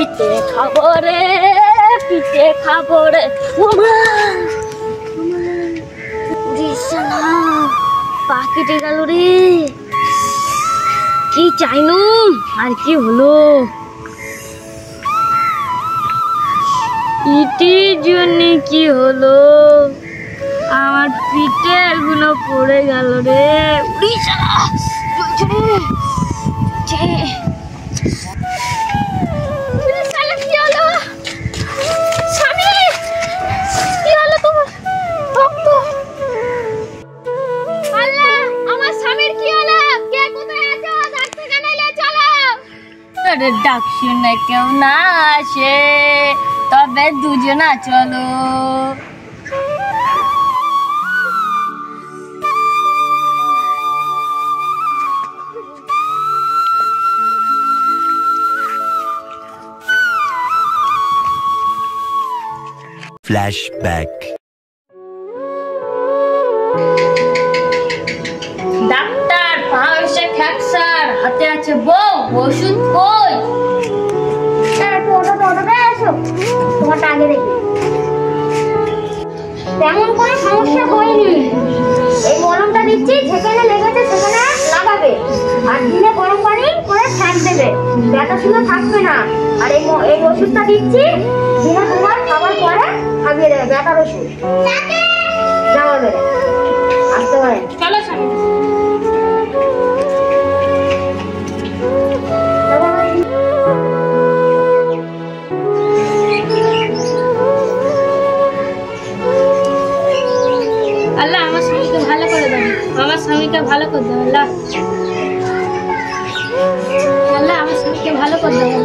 পিঠে খাবো রে, পিঠে খাবো রে। পা কেটে গেল রে, কি চাইনু আর কি হলো? ইটির জন্য কি হলো? আমার পিঠের গুলো পড়ে গেল রে। ডাক শুনে কেউ না আসে, তবে দুজনা চলো। Flashback. ডাক্তার পাশে খ্যাকসার হাতে আছে বউ, ওষুধ কই? তোমারটা আগে দেখি। তেমন কোনো সমস্যা হয়নি। এই মলমটা দিচ্ছি, যেখানে লেগেছে সেখানে লাগাবে, আর দিনে গরম পানি করে ফ্যান দেবে, ব্যথা শুনে থাকবে না। আর এই ওষুধটা দিচ্ছি, দিনে তোমার খাবার পরে খাইয়ে দেবে, ব্যথার ওষুধ। যাওয়া বেড়ে আসতে পারে। চলো স্বামী। আল্লাহ আমার স্বামীকে ভালো করে দেন, আমার স্বামীকে ভালো করে দেন। আল্লাহ আল্লাহ আমার স্বামীকে ভালো করে দেন।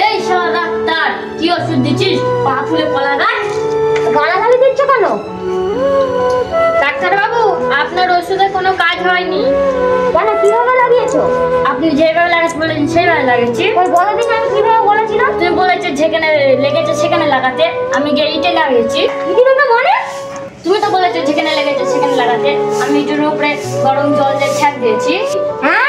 এই ডাক্তার কি ওষুধ দিচ্ছিস? পা ফুলে পলা গাছ গালাগালি দিচ্ছ কেন? ডাক্তার বাবু, আপনার ওষুধে কোনো কাজ হয়নি। কেন, কিভাবে লাগিয়েছো? আপনি যেভাবে লাগাতে বলেছেন সেইভাবে লাগিয়েছি। ওই বলো দিন আমি কিভাবে বলেছিলাম? তুমি বলেছো যেখানে লেগেছে সেখানে লাগাতে, আমি গিয়ে ইটে লাগিয়েছি। মানে তুমি তো বলেছো যেখানে লেগেছে সেখানে লাগাতে, আমি ইটের উপরে গরম জল দিয়ে ছ্যাঁক দিয়েছি। হ্যাঁ